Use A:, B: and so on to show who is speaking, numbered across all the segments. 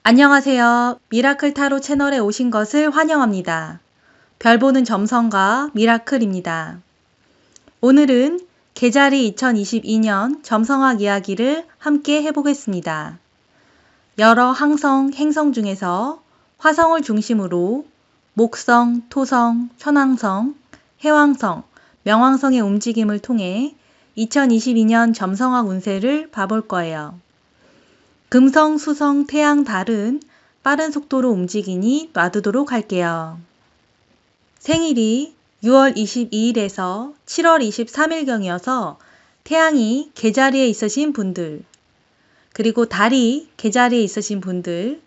A: 안녕하세요. 미라클 타로 채널에 오신 것을 환영합니다. 별보는 점성가 미라클입니다. 오늘은 개자리 2022년 점성학 이야기를 함께 해보겠습니다. 여러 항성, 행성 중에서 화성을 중심으로 목성, 토성, 천왕성, 해왕성, 명왕성의 움직임을 통해 2022년 점성학 운세를 봐볼 거예요. 금성, 수성, 태양, 달은 빠른 속도로 움직이니 놔두도록 할게요. 생일이 6월 22일에서 7월 23일경이어서 태양이 개자리에 있으신 분들, 그리고 달이 개자리에 있으신 분들,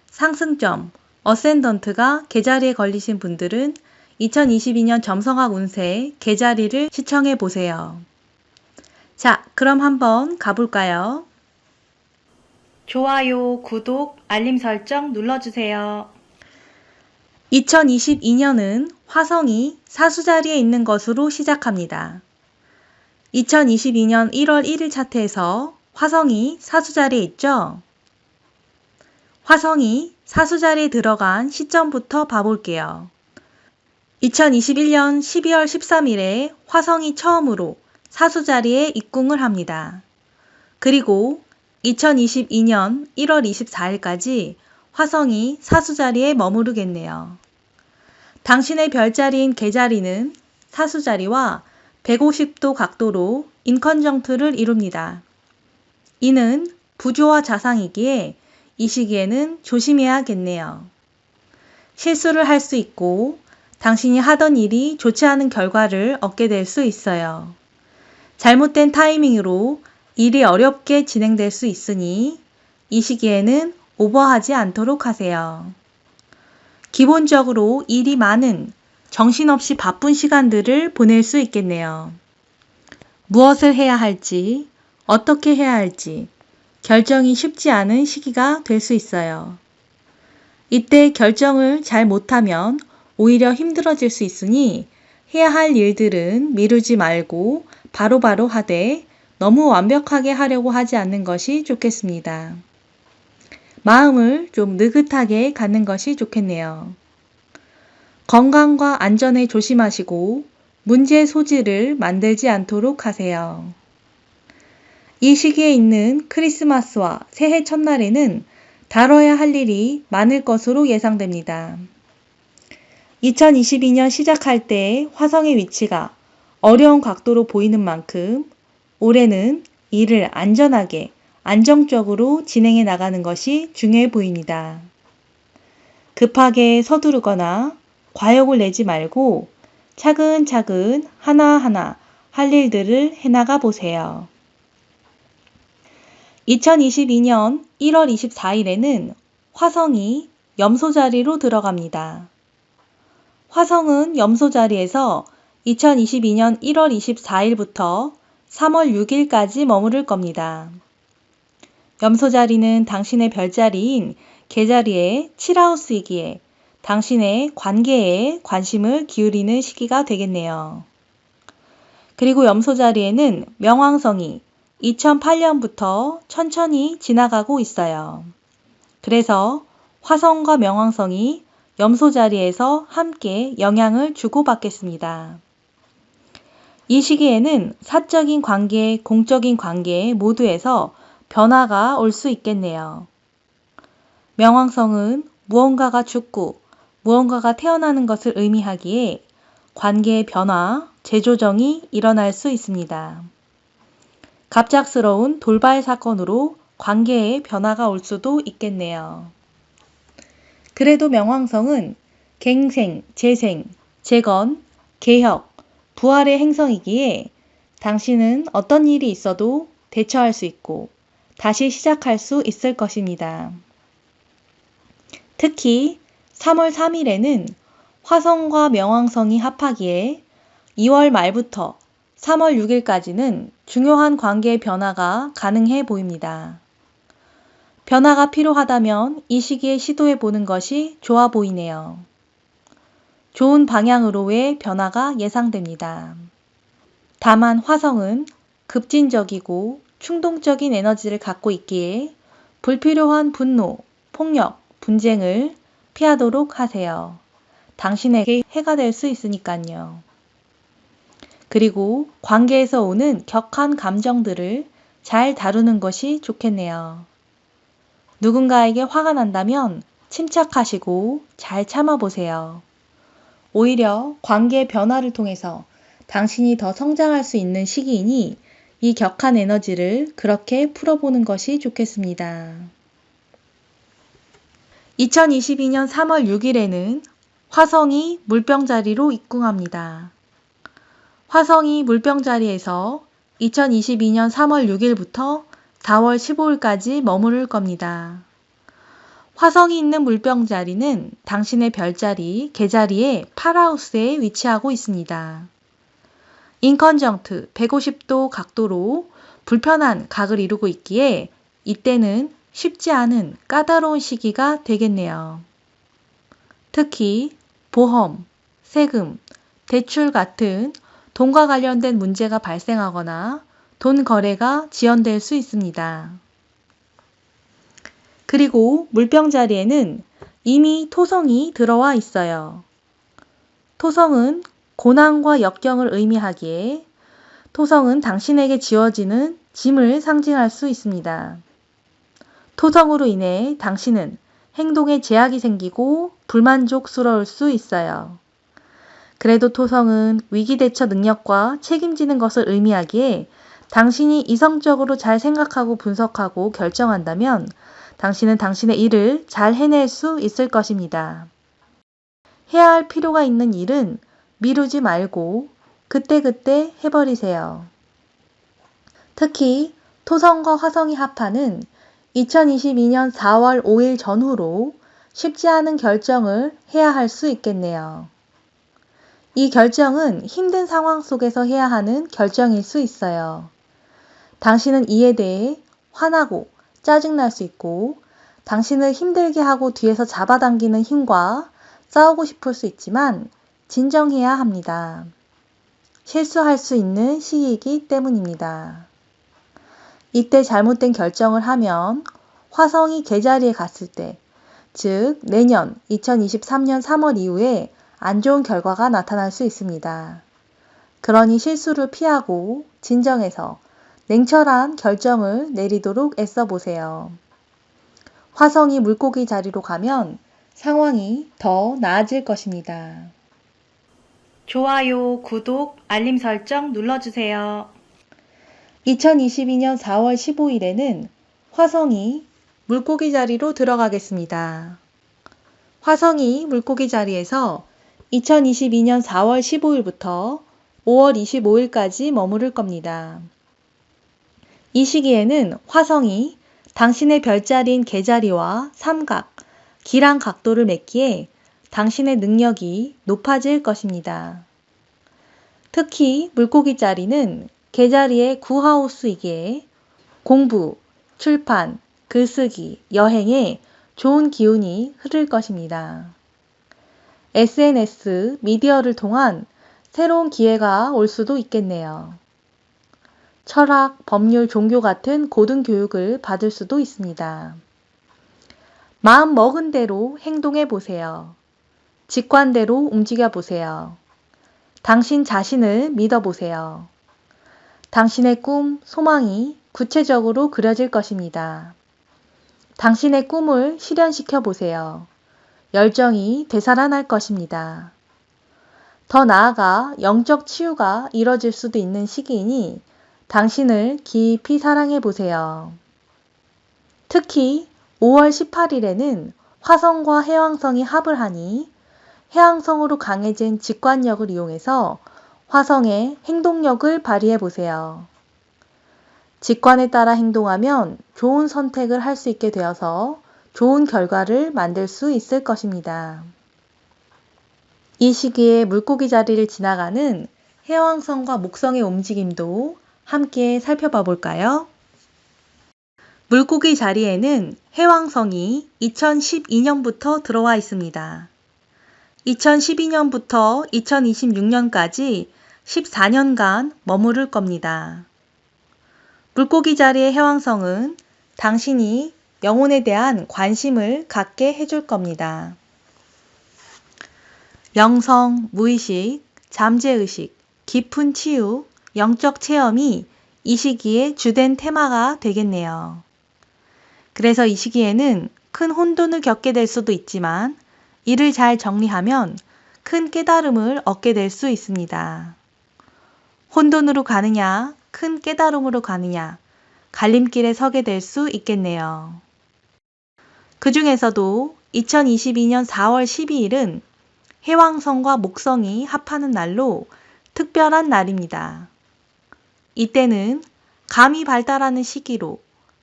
A: 상승점, 어센던트가 개자리에 걸리신 분들은 2022년 점성학 운세 개자리를 시청해 보세요. 자, 그럼 한번 가볼까요? 좋아요, 구독, 알림 설정 눌러주세요. 2022년은 화성이 사수자리에 있는 것으로 시작합니다. 2022년 1월 1일 차트에서 화성이 사수자리에 있죠? 화성이 사수자리에 들어간 시점부터 봐볼게요. 2021년 12월 13일에 화성이 처음으로 사수자리에 입궁을 합니다. 그리고 2022년 1월 24일까지 화성이 사수자리에 머무르겠네요. 당신의 별자리인 개자리는 사수자리와 150도 각도로 인컨정트를 이룹니다. 이는 부조와 자상이기에 이 시기에는 조심해야겠네요. 실수를 할 수 있고 당신이 하던 일이 좋지 않은 결과를 얻게 될 수 있어요. 잘못된 타이밍으로 일이 어렵게 진행될 수 있으니 이 시기에는 오버하지 않도록 하세요. 기본적으로 일이 많은 정신없이 바쁜 시간들을 보낼 수 있겠네요. 무엇을 해야 할지, 어떻게 해야 할지 결정이 쉽지 않은 시기가 될 수 있어요. 이때 결정을 잘 못하면 오히려 힘들어질 수 있으니 해야 할 일들은 미루지 말고 바로바로 하되 너무 완벽하게 하려고 하지 않는 것이 좋겠습니다. 마음을 좀 느긋하게 갖는 것이 좋겠네요. 건강과 안전에 조심하시고 문제의 소지를 만들지 않도록 하세요. 이 시기에 있는 크리스마스와 새해 첫날에는 다뤄야 할 일이 많을 것으로 예상됩니다. 2022년 시작할 때 화성의 위치가 어려운 각도로 보이는 만큼 올해는 일을 안전하게, 안정적으로 진행해 나가는 것이 중요해 보입니다. 급하게 서두르거나 과욕을 내지 말고 차근차근 하나하나 할 일들을 해나가 보세요. 2022년 1월 24일에는 화성이 염소 자리로 들어갑니다. 화성은 염소 자리에서 2022년 1월 24일부터 3월 6일까지 머무를 겁니다. 염소 자리는 당신의 별자리인 개자리의 7하우스이기에 당신의 관계에 관심을 기울이는 시기가 되겠네요. 그리고 염소 자리에는 명왕성이 2008년부터 천천히 지나가고 있어요. 그래서 화성과 명왕성이 염소 자리에서 함께 영향을 주고받겠습니다. 이 시기에는 사적인 관계, 공적인 관계 모두에서 변화가 올 수 있겠네요. 명왕성은 무언가가 죽고 무언가가 태어나는 것을 의미하기에 관계의 변화, 재조정이 일어날 수 있습니다. 갑작스러운 돌발 사건으로 관계에 변화가 올 수도 있겠네요. 그래도 명왕성은 갱생, 재생, 재건, 개혁, 부활의 행성이기에 당신은 어떤 일이 있어도 대처할 수 있고 다시 시작할 수 있을 것입니다. 특히 3월 3일에는 화성과 명왕성이 합하기에 2월 말부터 3월 6일까지는 중요한 관계의 변화가 가능해 보입니다. 변화가 필요하다면 이 시기에 시도해 보는 것이 좋아 보이네요. 좋은 방향으로의 변화가 예상됩니다. 다만 화성은 급진적이고 충동적인 에너지를 갖고 있기에 불필요한 분노, 폭력, 분쟁을 피하도록 하세요. 당신에게 해가 될 수 있으니까요. 그리고 관계에서 오는 격한 감정들을 잘 다루는 것이 좋겠네요. 누군가에게 화가 난다면 침착하시고 잘 참아보세요. 오히려 관계의 변화를 통해서 당신이 더 성장할 수 있는 시기이니 이 격한 에너지를 그렇게 풀어보는 것이 좋겠습니다. 2022년 3월 6일에는 화성이 물병자리로 입궁합니다. 화성이 물병자리에서 2022년 3월 6일부터 4월 15일까지 머무를 겁니다. 화성이 있는 물병자리는 당신의 별자리, 계자리의 8하우스에 위치하고 있습니다. 인컨정트 150도 각도로 불편한 각을 이루고 있기에 이때는 쉽지 않은 까다로운 시기가 되겠네요. 특히 보험, 세금, 대출 같은 돈과 관련된 문제가 발생하거나 돈 거래가 지연될 수 있습니다. 그리고 물병자리에는 이미 토성이 들어와 있어요. 토성은 고난과 역경을 의미하기에 토성은 당신에게 지어지는 짐을 상징할 수 있습니다. 토성으로 인해 당신은 행동에 제약이 생기고 불만족스러울 수 있어요. 그래도 토성은 위기대처 능력과 책임지는 것을 의미하기에 당신이 이성적으로 잘 생각하고 분석하고 결정한다면 당신은 당신의 일을 잘 해낼 수 있을 것입니다. 해야 할 필요가 있는 일은 미루지 말고 그때그때 해버리세요. 특히 토성과 화성이 합하는 2022년 4월 5일 전후로 쉽지 않은 결정을 해야 할 수 있겠네요. 이 결정은 힘든 상황 속에서 해야 하는 결정일 수 있어요. 당신은 이에 대해 화나고 짜증날 수 있고 당신을 힘들게 하고 뒤에서 잡아당기는 힘과 싸우고 싶을 수 있지만 진정해야 합니다. 실수할 수 있는 시기이기 때문입니다. 이때 잘못된 결정을 하면 화성이 계자리에 갔을 때, 즉 내년 2023년 3월 이후에 안 좋은 결과가 나타날 수 있습니다. 그러니 실수를 피하고 진정해서 냉철한 결정을 내리도록 애써보세요. 화성이 물고기 자리로 가면 상황이 더 나아질 것입니다. 좋아요, 구독, 알림 설정 눌러주세요. 2022년 4월 15일에는 화성이 물고기 자리로 들어가겠습니다. 화성이 물고기 자리에서 2022년 4월 15일부터 5월 25일까지 머무를 겁니다. 이 시기에는 화성이 당신의 별자리인 계자리와 삼각, 기랑 각도를 맺기에 당신의 능력이 높아질 것입니다. 특히 물고기 자리는 계자리의 9하우스이기에 공부, 출판, 글쓰기, 여행에 좋은 기운이 흐를 것입니다. SNS, 미디어를 통한 새로운 기회가 올 수도 있겠네요. 철학, 법률, 종교 같은 고등교육을 받을 수도 있습니다. 마음 먹은 대로 행동해 보세요. 직관대로 움직여 보세요. 당신 자신을 믿어 보세요. 당신의 꿈, 소망이 구체적으로 그려질 것입니다. 당신의 꿈을 실현시켜 보세요. 열정이 되살아날 것입니다. 더 나아가 영적 치유가 이뤄질 수도 있는 시기이니 당신을 깊이 사랑해 보세요. 특히 5월 18일에는 화성과 해왕성이 합을 하니 해왕성으로 강해진 직관력을 이용해서 화성의 행동력을 발휘해 보세요. 직관에 따라 행동하면 좋은 선택을 할 수 있게 되어서 좋은 결과를 만들 수 있을 것입니다. 이 시기에 물고기 자리를 지나가는 해왕성과 목성의 움직임도 함께 살펴봐 볼까요? 물고기 자리에는 해왕성이 2012년부터 들어와 있습니다. 2012년부터 2026년까지 14년간 머무를 겁니다. 물고기 자리의 해왕성은 당신이 영혼에 대한 관심을 갖게 해줄 겁니다. 영성, 무의식, 잠재의식, 깊은 치유, 영적 체험이 이 시기의 주된 테마가 되겠네요. 그래서 이 시기에는 큰 혼돈을 겪게 될 수도 있지만 이를 잘 정리하면 큰 깨달음을 얻게 될 수 있습니다. 혼돈으로 가느냐, 큰 깨달음으로 가느냐, 갈림길에 서게 될 수 있겠네요. 그 중에서도 2022년 4월 12일은 해왕성과 목성이 합하는 날로 특별한 날입니다. 이때는 감이 발달하는 시기로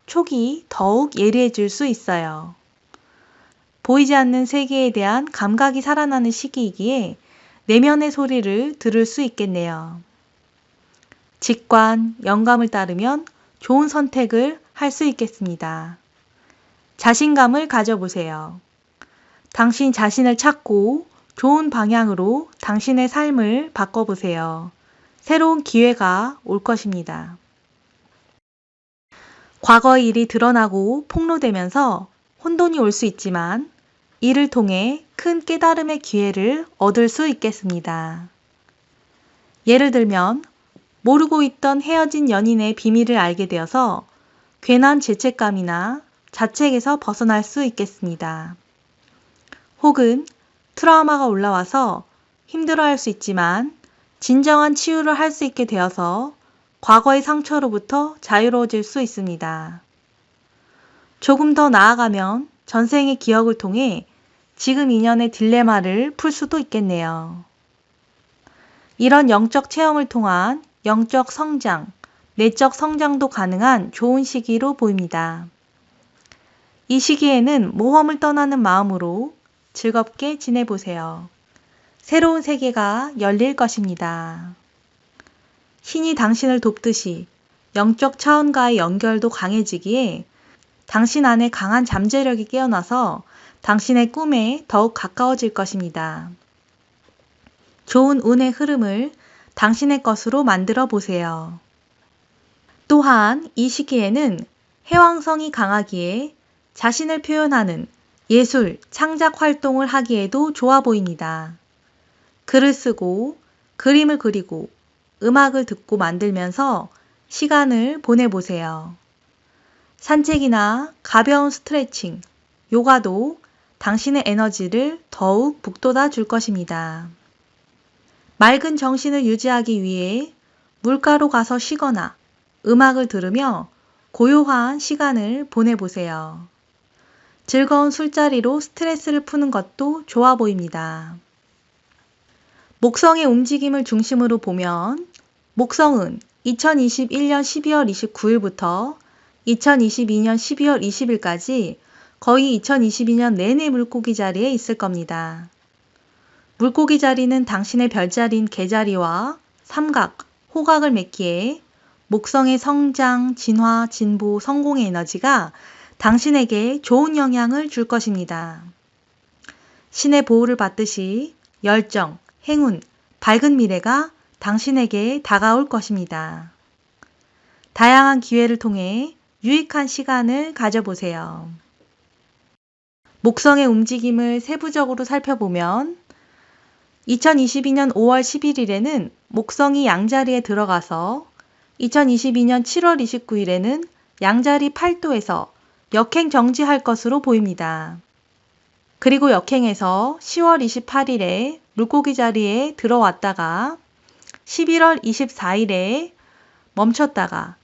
A: 촉이 더욱 예리해질 수 있어요. 보이지 않는 세계에 대한 감각이 살아나는 시기이기에 내면의 소리를 들을 수 있겠네요. 직관, 영감을 따르면 좋은 선택을 할 수 있겠습니다. 자신감을 가져보세요. 당신 자신을 찾고 좋은 방향으로 당신의 삶을 바꿔보세요. 새로운 기회가 올 것입니다. 과거의 일이 드러나고 폭로되면서 혼돈이 올 수 있지만 이를 통해 큰 깨달음의 기회를 얻을 수 있겠습니다. 예를 들면 모르고 있던 헤어진 연인의 비밀을 알게 되어서 괜한 죄책감이나 자책에서 벗어날 수 있겠습니다. 혹은 트라우마가 올라와서 힘들어할 수 있지만 진정한 치유를 할 수 있게 되어서 과거의 상처로부터 자유로워질 수 있습니다. 조금 더 나아가면 전생의 기억을 통해 지금 인연의 딜레마를 풀 수도 있겠네요. 이런 영적 체험을 통한 영적 성장, 내적 성장도 가능한 좋은 시기로 보입니다. 이 시기에는 모험을 떠나는 마음으로 즐겁게 지내보세요. 새로운 세계가 열릴 것입니다. 신이 당신을 돕듯이 영적 차원과의 연결도 강해지기에 당신 안에 강한 잠재력이 깨어나서 당신의 꿈에 더욱 가까워질 것입니다. 좋은 운의 흐름을 당신의 것으로 만들어 보세요. 또한 이 시기에는 해왕성이 강하기에 자신을 표현하는 예술, 창작 활동을 하기에도 좋아 보입니다. 글을 쓰고, 그림을 그리고, 음악을 듣고 만들면서 시간을 보내보세요. 산책이나 가벼운 스트레칭, 요가도 당신의 에너지를 더욱 북돋아 줄 것입니다. 맑은 정신을 유지하기 위해 물가로 가서 쉬거나 음악을 들으며 고요한 시간을 보내보세요. 즐거운 술자리로 스트레스를 푸는 것도 좋아 보입니다. 목성의 움직임을 중심으로 보면 목성은 2021년 12월 29일부터 2022년 12월 20일까지 거의 2022년 내내 물고기 자리에 있을 겁니다. 물고기 자리는 당신의 별자리인 개자리와 삼각, 호각을 맺기에 목성의 성장, 진화, 진보, 성공의 에너지가 당신에게 좋은 영향을 줄 것입니다. 신의 보호를 받듯이 열정, 행운, 밝은 미래가 당신에게 다가올 것입니다. 다양한 기회를 통해 유익한 시간을 가져보세요. 목성의 움직임을 세부적으로 살펴보면 2022년 5월 11일에는 목성이 양자리에 들어가서 2022년 7월 29일에는 양자리 8도에서 역행 정지할 것으로 보입니다. 그리고 역행해서 10월 28일에 물고기 자리에 들어왔다가 11월 24일에 멈췄다가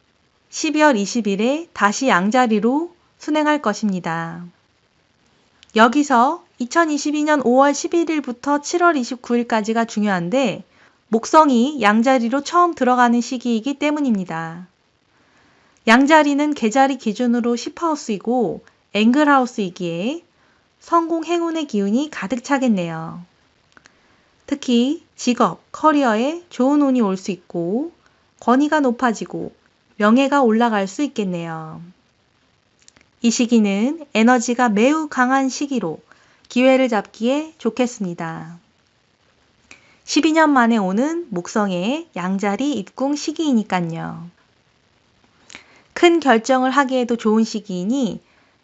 A: 12월 20일에 다시 양자리로 순행할 것입니다. 여기서 2022년 5월 11일부터 7월 29일까지가 중요한데 목성이 양자리로 처음 들어가는 시기이기 때문입니다. 양자리는 개자리 기준으로 10하우스이고 앵글하우스이기에 성공 행운의 기운이 가득 차겠네요. 특히 직업, 커리어에 좋은 운이 올 수 있고 권위가 높아지고 명예가 올라갈 수 있겠네요. 이 시기는 에너지가 매우 강한 시기로 기회를 잡기에 좋겠습니다. 12년 만에 오는 목성의 양자리 입궁 시기이니까요. 큰 결정을 하기에도 좋은 시기이니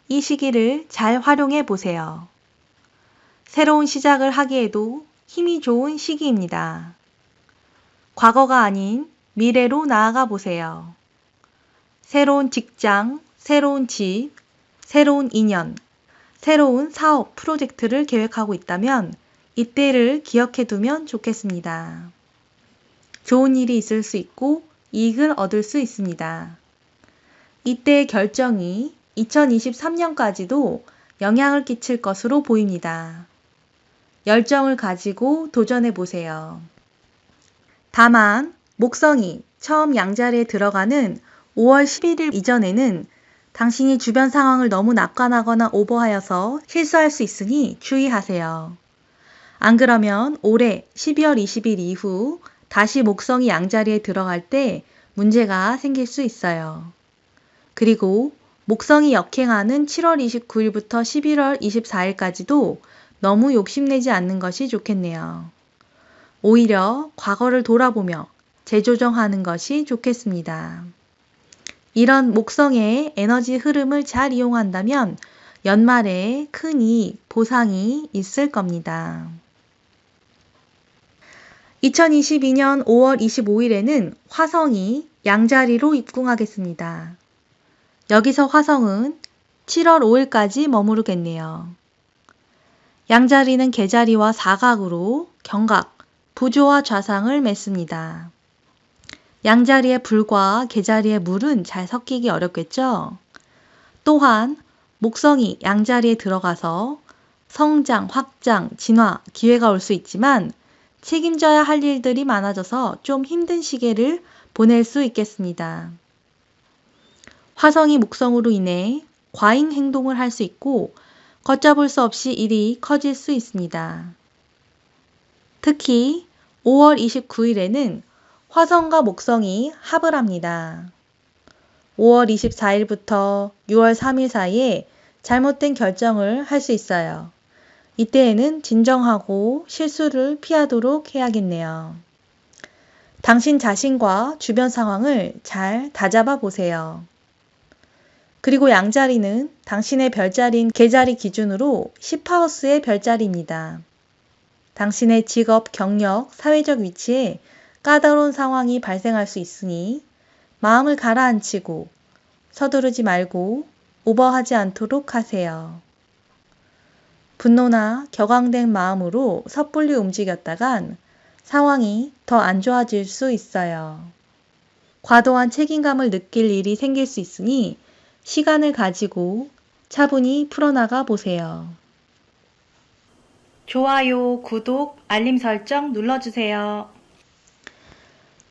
A: 이 시기를 잘 활용해 보세요. 새로운 시작을 하기에도 힘이 좋은 시기입니다. 과거가 아닌 미래로 나아가 보세요. 새로운 직장, 새로운 집, 새로운 인연, 새로운 사업, 프로젝트를 계획하고 있다면 이때를 기억해 두면 좋겠습니다. 좋은 일이 있을 수 있고 이익을 얻을 수 있습니다. 이때의 결정이 2023년까지도 영향을 끼칠 것으로 보입니다. 열정을 가지고 도전해 보세요. 다만 목성이 처음 양자리에 들어가는 5월 11일 이전에는 당신이 주변 상황을 너무 낙관하거나 오버하여서 실수할 수 있으니 주의하세요. 안 그러면 올해 12월 20일 이후 다시 목성이 양자리에 들어갈 때 문제가 생길 수 있어요. 그리고 목성이 역행하는 7월 29일부터 11월 24일까지도 너무 욕심내지 않는 것이 좋겠네요. 오히려 과거를 돌아보며 재조정하는 것이 좋겠습니다. 이런 목성의 에너지 흐름을 잘 이용한다면 연말에 큰 이익, 보상이 있을 겁니다. 2022년 5월 25일에는 화성이 양자리로 입궁하겠습니다. 여기서 화성은 7월 5일까지 머무르겠네요. 양자리는 개자리와 사각으로 경각, 부조와 좌상을 맺습니다. 양자리의 불과 개자리의 물은 잘 섞이기 어렵겠죠? 또한 목성이 양자리에 들어가서 성장, 확장, 진화, 기회가 올 수 있지만 책임져야 할 일들이 많아져서 좀 힘든 시기를 보낼 수 있겠습니다. 화성이 목성으로 인해 과잉 행동을 할 수 있고 걷잡을 수 없이 일이 커질 수 있습니다. 특히 5월 29일에는 화성과 목성이 합을 합니다. 5월 24일부터 6월 3일 사이에 잘못된 결정을 할 수 있어요. 이때에는 진정하고 실수를 피하도록 해야겠네요. 당신 자신과 주변 상황을 잘 다잡아 보세요. 그리고 양자리는 당신의 별자리인 개자리 기준으로 10하우스의 별자리입니다. 당신의 직업, 경력, 사회적 위치에 까다로운 상황이 발생할 수 있으니 마음을 가라앉히고 서두르지 말고 오버하지 않도록 하세요. 분노나 격앙된 마음으로 섣불리 움직였다간 상황이 더 안 좋아질 수 있어요. 과도한 책임감을 느낄 일이 생길 수 있으니 시간을 가지고 차분히 풀어나가 보세요. 좋아요, 구독, 알림 설정 눌러주세요.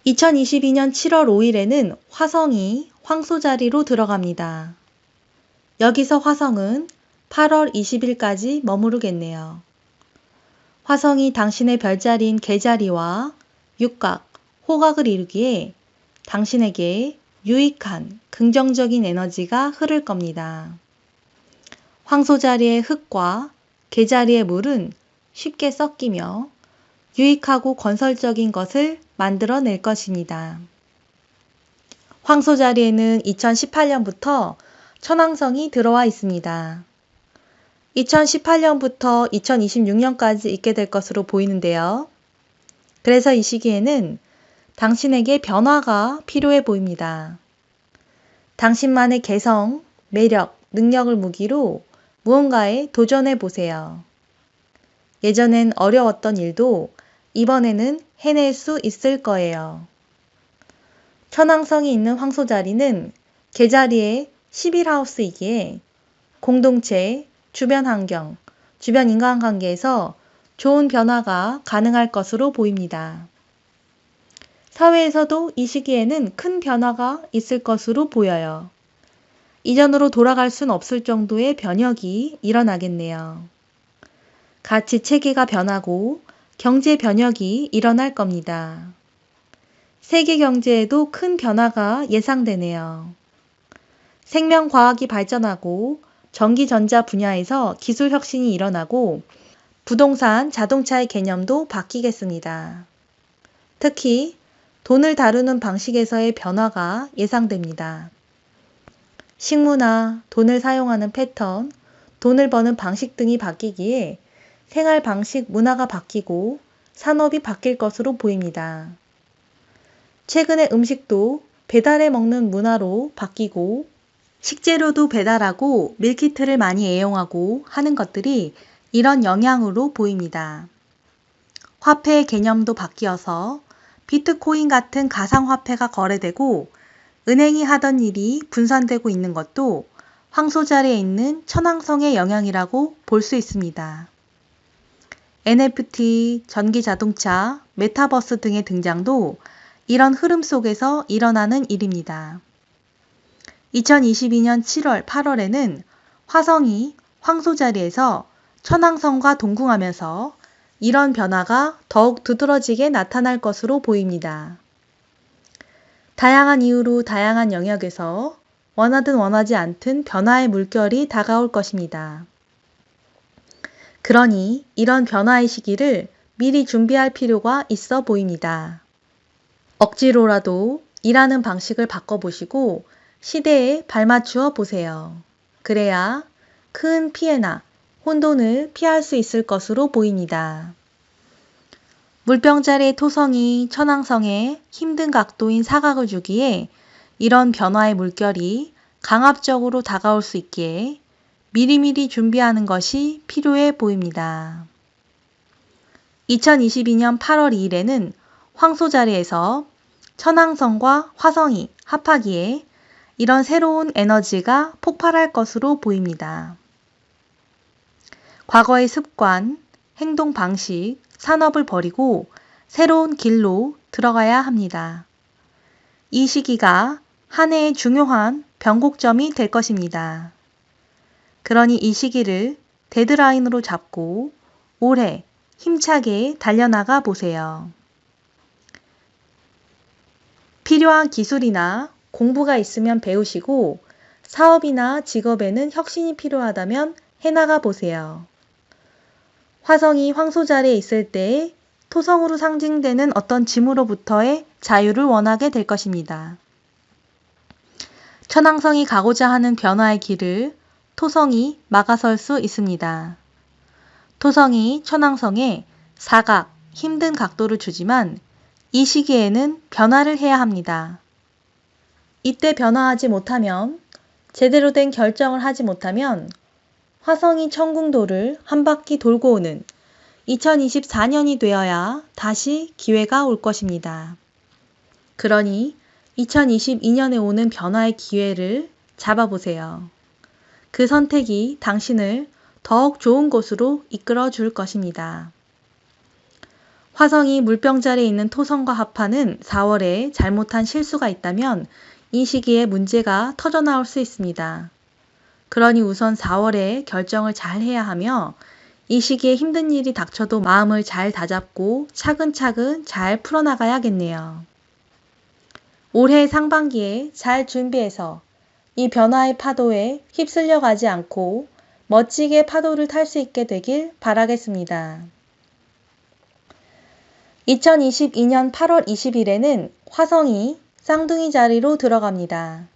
A: 2022년 7월 5일에는 화성이 황소 자리로 들어갑니다. 여기서 화성은 8월 20일까지 머무르겠네요. 화성이 당신의 별자리인 개자리와 육각, 호각을 이루기에 당신에게 유익한 긍정적인 에너지가 흐를 겁니다. 황소 자리의 흙과 개자리의 물은 쉽게 섞이며 유익하고 건설적인 것을 만들어낼 것입니다. 황소 자리에는 2018년부터 천왕성이 들어와 있습니다. 2018년부터 2026년까지 있게 될 것으로 보이는데요. 그래서 이 시기에는 당신에게 변화가 필요해 보입니다. 당신만의 개성, 매력, 능력을 무기로 무언가에 도전해 보세요. 예전엔 어려웠던 일도 이번에는 해낼 수 있을 거예요. 천왕성이 있는 황소 자리는 개자리의 11하우스이기에 공동체, 주변 환경, 주변 인간관계에서 좋은 변화가 가능할 것으로 보입니다. 사회에서도 이 시기에는 큰 변화가 있을 것으로 보여요. 이전으로 돌아갈 순 없을 정도의 변혁이 일어나겠네요. 가치 체계가 변하고 경제 변혁이 일어날 겁니다. 세계 경제에도 큰 변화가 예상되네요. 생명과학이 발전하고 전기전자 분야에서 기술 혁신이 일어나고 부동산, 자동차의 개념도 바뀌겠습니다. 특히 돈을 다루는 방식에서의 변화가 예상됩니다. 식문화, 돈을 사용하는 패턴, 돈을 버는 방식 등이 바뀌기에 생활 방식 문화가 바뀌고 산업이 바뀔 것으로 보입니다. 최근에 음식도 배달해 먹는 문화로 바뀌고 식재료도 배달하고 밀키트를 많이 애용하고 하는 것들이 이런 영향으로 보입니다. 화폐의 개념도 바뀌어서 비트코인 같은 가상화폐가 거래되고 은행이 하던 일이 분산되고 있는 것도 황소자리에 있는 천왕성의 영향이라고 볼 수 있습니다. NFT, 전기자동차, 메타버스 등의 등장도 이런 흐름 속에서 일어나는 일입니다. 2022년 7월, 8월에는 화성이 황소자리에서 천왕성과 동궁하면서 이런 변화가 더욱 두드러지게 나타날 것으로 보입니다. 다양한 이유로 다양한 영역에서 원하든 원하지 않든 변화의 물결이 다가올 것입니다. 그러니 이런 변화의 시기를 미리 준비할 필요가 있어 보입니다. 억지로라도 일하는 방식을 바꿔보시고 시대에 발맞추어 보세요. 그래야 큰 피해나 혼돈을 피할 수 있을 것으로 보입니다. 물병자리의 토성이 천왕성에 힘든 각도인 사각을 주기에 이런 변화의 물결이 강압적으로 다가올 수 있기에 미리미리 준비하는 것이 필요해 보입니다. 2022년 8월 2일에는 황소자리에서 천왕성과 화성이 합하기에 이런 새로운 에너지가 폭발할 것으로 보입니다. 과거의 습관, 행동 방식, 산업을 버리고 새로운 길로 들어가야 합니다. 이 시기가 한 해의 중요한 변곡점이 될 것입니다. 그러니 이 시기를 데드라인으로 잡고 올해 힘차게 달려나가 보세요. 필요한 기술이나 공부가 있으면 배우시고 사업이나 직업에는 혁신이 필요하다면 해나가 보세요. 화성이 황소자리에 있을 때 토성으로 상징되는 어떤 짐으로부터의 자유를 원하게 될 것입니다. 천왕성이 가고자 하는 변화의 길을 토성이 막아설 수 있습니다. 토성이 천왕성에 사각, 힘든 각도를 주지만 이 시기에는 변화를 해야 합니다. 이때 변화하지 못하면, 제대로 된 결정을 하지 못하면 화성이 천궁도를 한 바퀴 돌고 오는 2024년이 되어야 다시 기회가 올 것입니다. 그러니 2022년에 오는 변화의 기회를 잡아보세요. 그 선택이 당신을 더욱 좋은 곳으로 이끌어 줄 것입니다. 화성이 물병자리에 있는 토성과 합하는 4월에 잘못한 실수가 있다면 이 시기에 문제가 터져나올 수 있습니다. 그러니 우선 4월에 결정을 잘 해야 하며 이 시기에 힘든 일이 닥쳐도 마음을 잘 다잡고 차근차근 잘 풀어나가야겠네요. 올해 상반기에 잘 준비해서 이 변화의 파도에 휩쓸려 가지 않고 멋지게 파도를 탈 수 있게 되길 바라겠습니다. 2022년 8월 20일에는 화성이 쌍둥이 자리로 들어갑니다.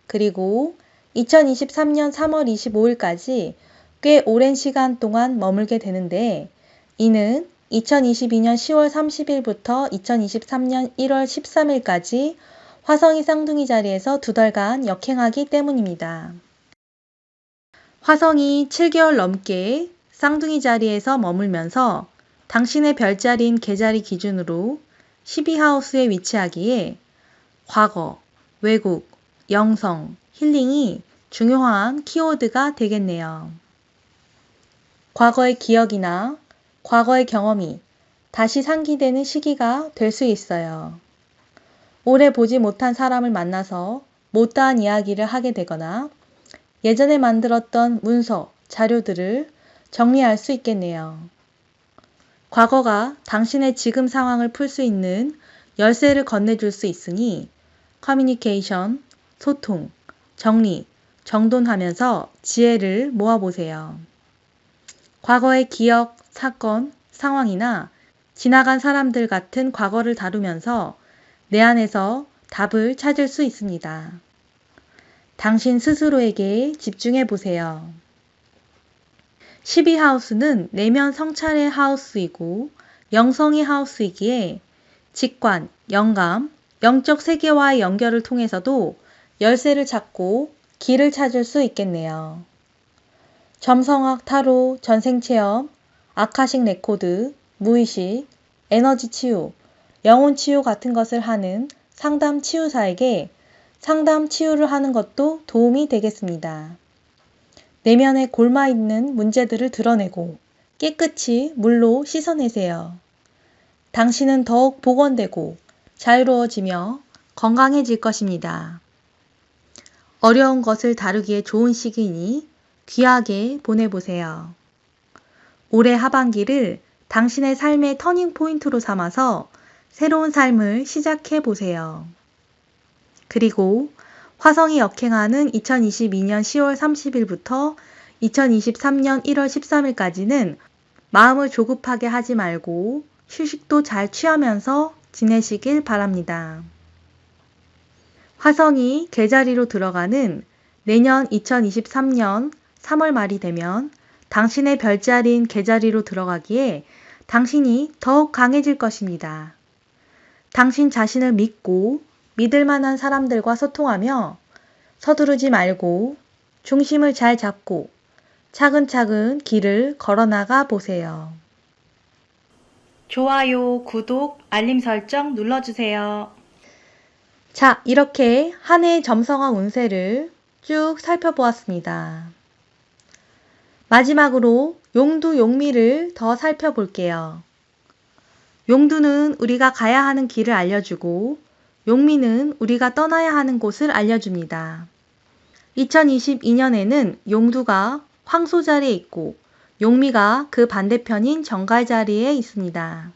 A: 그리고 2023년 3월 25일까지 꽤 오랜 시간 동안 머물게 되는데 이는 2022년 10월 30일부터 2023년 1월 13일까지 화성이 쌍둥이 자리에서 2달간 역행하기 때문입니다. 화성이 7개월 넘게 쌍둥이 자리에서 머물면서 당신의 별자리인 개자리 기준으로 12하우스에 위치하기에 과거, 외국, 영성, 힐링이 중요한 키워드가 되겠네요. 과거의 기억이나 과거의 경험이 다시 상기되는 시기가 될 수 있어요. 오래 보지 못한 사람을 만나서 못다한 이야기를 하게 되거나 예전에 만들었던 문서, 자료들을 정리할 수 있겠네요. 과거가 당신의 지금 상황을 풀 수 있는 열쇠를 건네줄 수 있으니 커뮤니케이션, 소통, 정리, 정돈하면서 지혜를 모아보세요. 과거의 기억, 사건, 상황이나 지나간 사람들 같은 과거를 다루면서 내 안에서 답을 찾을 수 있습니다. 당신 스스로에게 집중해 보세요. 12하우스는 내면 성찰의 하우스이고 영성의 하우스이기에 직관, 영감, 영적 세계와의 연결을 통해서도 열쇠를 찾고 길을 찾을 수 있겠네요. 점성학, 타로, 전생체험, 아카식 레코드, 무의식, 에너지 치유, 영혼 치유 같은 것을 하는 상담 치유사에게 상담 치유를 하는 것도 도움이 되겠습니다. 내면에 골마 있는 문제들을 드러내고 깨끗이 물로 씻어내세요. 당신은 더욱 복원되고 자유로워지며 건강해질 것입니다. 어려운 것을 다루기에 좋은 시기니 귀하게 보내보세요. 올해 하반기를 당신의 삶의 터닝 포인트로 삼아서 새로운 삶을 시작해 보세요. 그리고 화성이 역행하는 2022년 10월 30일부터 2023년 1월 13일까지는 마음을 조급하게 하지 말고 휴식도 잘 취하면서 지내시길 바랍니다. 화성이 개자리로 들어가는 내년 2023년 3월 말이 되면 당신의 별자리인 개자리로 들어가기에 당신이 더욱 강해질 것입니다. 당신 자신을 믿고 믿을 만한 사람들과 소통하며 서두르지 말고 중심을 잘 잡고 차근차근 길을 걸어나가 보세요. 좋아요, 구독, 알림 설정 눌러주세요. 자, 이렇게 한 해의 점성학 운세를 쭉 살펴보았습니다. 마지막으로 용두 용미를 더 살펴볼게요. 용두는 우리가 가야 하는 길을 알려주고 용미는 우리가 떠나야 하는 곳을 알려줍니다. 2022년에는 용두가 황소 자리에 있고 용미가 그 반대편인 정갈 자리에 있습니다.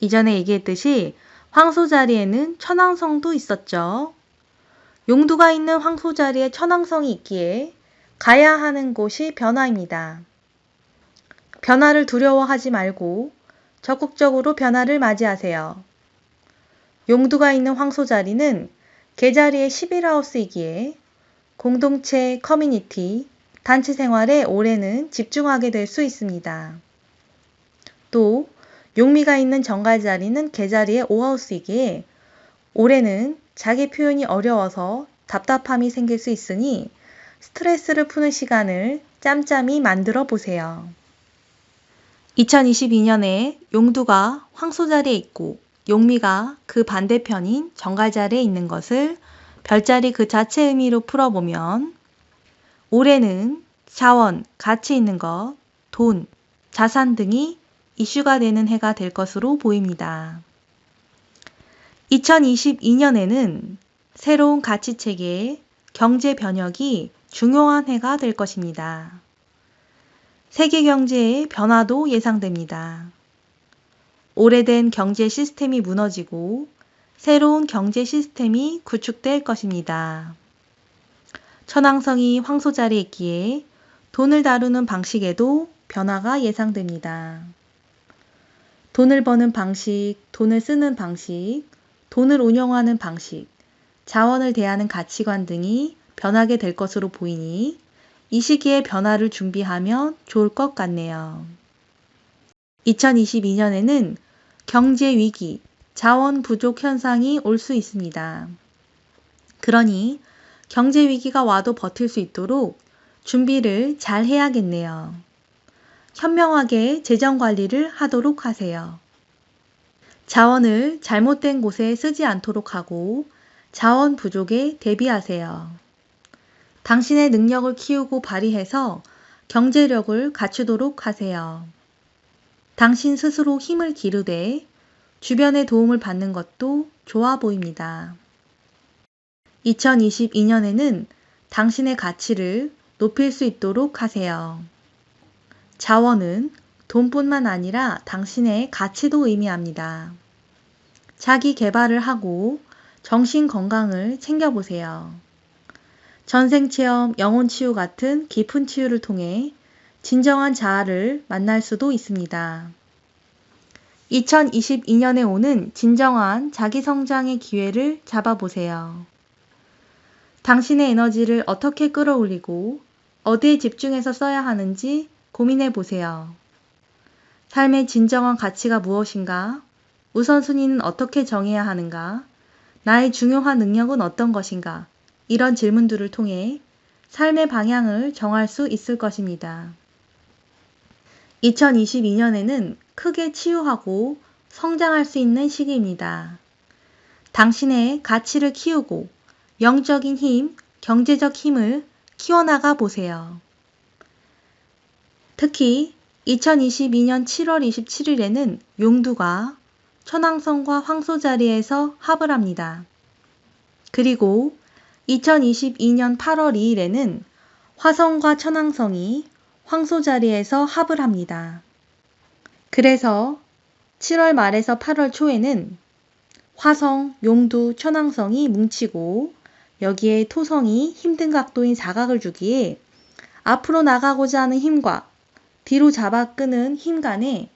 A: 이전에 얘기했듯이 황소 자리에는 천왕성도 있었죠. 용두가 있는 황소 자리에 천왕성이 있기에 가야 하는 곳이 변화입니다. 변화를 두려워하지 말고 적극적으로 변화를 맞이하세요. 용두가 있는 황소 자리는 개자리의 11하우스이기에 공동체, 커뮤니티, 단체 생활에 올해는 집중하게 될 수 있습니다. 또 용미가 있는 정갈 자리는 개자리의 5하우스이기에 올해는 자기 표현이 어려워서 답답함이 생길 수 있으니 스트레스를 푸는 시간을 짬짬이 만들어 보세요. 2022년에 용두가 황소 자리에 있고 용미가 그 반대편인 정갈 자리에 있는 것을 별자리 그 자체 의미로 풀어보면 올해는 자원, 가치 있는 것, 돈, 자산 등이 이슈가 되는 해가 될 것으로 보입니다. 2022년에는 새로운 가치체계, 경제 변혁이 중요한 해가 될 것입니다. 세계 경제의 변화도 예상됩니다. 오래된 경제 시스템이 무너지고 새로운 경제 시스템이 구축될 것입니다. 천왕성이 황소 자리에 있기에 돈을 다루는 방식에도 변화가 예상됩니다. 돈을 버는 방식, 돈을 쓰는 방식, 돈을 운영하는 방식, 자원을 대하는 가치관 등이 변하게 될 것으로 보이니 이 시기에 변화를 준비하면 좋을 것 같네요. 2022년에는 경제 위기, 자원 부족 현상이 올 수 있습니다. 그러니 경제 위기가 와도 버틸 수 있도록 준비를 잘 해야겠네요. 현명하게 재정 관리를 하도록 하세요. 자원을 잘못된 곳에 쓰지 않도록 하고 자원 부족에 대비하세요. 당신의 능력을 키우고 발휘해서 경제력을 갖추도록 하세요. 당신 스스로 힘을 기르되 주변의 도움을 받는 것도 좋아 보입니다. 2022년에는 당신의 가치를 높일 수 있도록 하세요. 자원은 돈뿐만 아니라 당신의 가치도 의미합니다. 자기 개발을 하고 정신 건강을 챙겨보세요. 전생체험, 영혼치유 같은 깊은 치유를 통해 진정한 자아를 만날 수도 있습니다. 2022년에 오는 진정한 자기 성장의 기회를 잡아보세요. 당신의 에너지를 어떻게 끌어올리고 어디에 집중해서 써야 하는지 고민해 보세요. 삶의 진정한 가치가 무엇인가? 우선순위는 어떻게 정해야 하는가? 나의 중요한 능력은 어떤 것인가? 이런 질문들을 통해 삶의 방향을 정할 수 있을 것입니다. 2022년에는 크게 치유하고 성장할 수 있는 시기입니다. 당신의 가치를 키우고 영적인 힘, 경제적 힘을 키워나가 보세요. 특히 2022년 7월 27일에는 용두가 천왕성과 황소 자리에서 합을 합니다. 그리고 2022년 8월 2일에는 화성과 천왕성이 황소 자리에서 합을 합니다. 그래서 7월 말에서 8월 초에는 화성, 용두, 천왕성이 뭉치고 여기에 토성이 힘든 각도인 사각을 주기에 앞으로 나가고자 하는 힘과 뒤로 잡아 끄는 힘 간에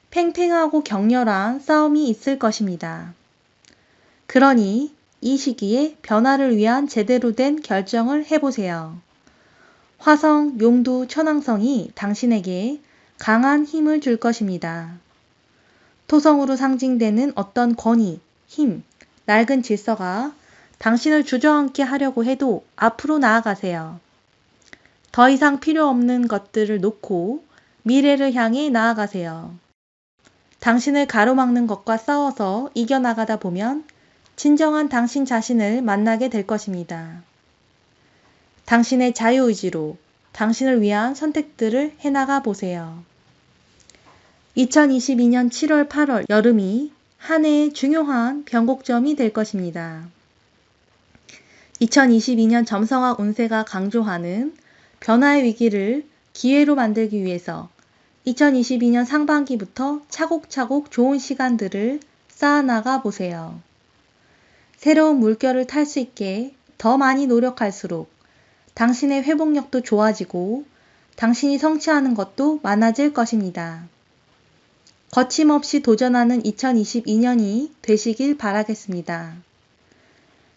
A: 팽팽하고 격렬한 싸움이 있을 것입니다. 그러니 이 시기에 변화를 위한 제대로 된 결정을 해보세요. 화성, 용두, 천왕성이 당신에게 강한 힘을 줄 것입니다. 토성으로 상징되는 어떤 권위, 힘, 낡은 질서가 당신을 주저앉게 하려고 해도 앞으로 나아가세요. 더 이상 필요 없는 것들을 놓고 미래를 향해 나아가세요. 당신을 가로막는 것과 싸워서 이겨나가다 보면 진정한 당신 자신을 만나게 될 것입니다. 당신의 자유의지로 당신을 위한 선택들을 해나가 보세요. 2022년 7월, 8월 여름이 한 해의 중요한 변곡점이 될 것입니다. 2022년 점성학 운세가 강조하는 변화의 위기를 기회로 만들기 위해서 2022년 상반기부터 차곡차곡 좋은 시간들을 쌓아나가 보세요. 새로운 물결을 탈 수 있게 더 많이 노력할수록 당신의 회복력도 좋아지고 당신이 성취하는 것도 많아질 것입니다. 거침없이 도전하는 2022년이 되시길 바라겠습니다.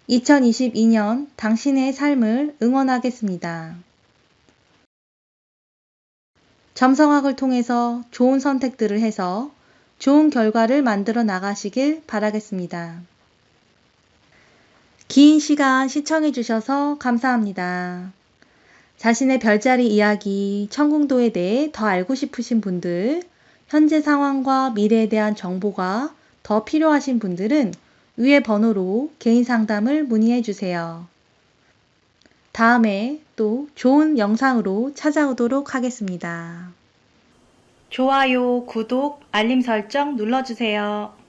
A: 2022년 당신의 삶을 응원하겠습니다. 점성학을 통해서 좋은 선택들을 해서 좋은 결과를 만들어 나가시길 바라겠습니다. 긴 시간 시청해 주셔서 감사합니다. 자신의 별자리 이야기, 천궁도에 대해 더 알고 싶으신 분들, 현재 상황과 미래에 대한 정보가 더 필요하신 분들은 위의 번호로 개인 상담을 문의해 주세요. 다음에 또 좋은 영상으로 찾아오도록 하겠습니다. 좋아요, 구독, 알림 설정 눌러주세요.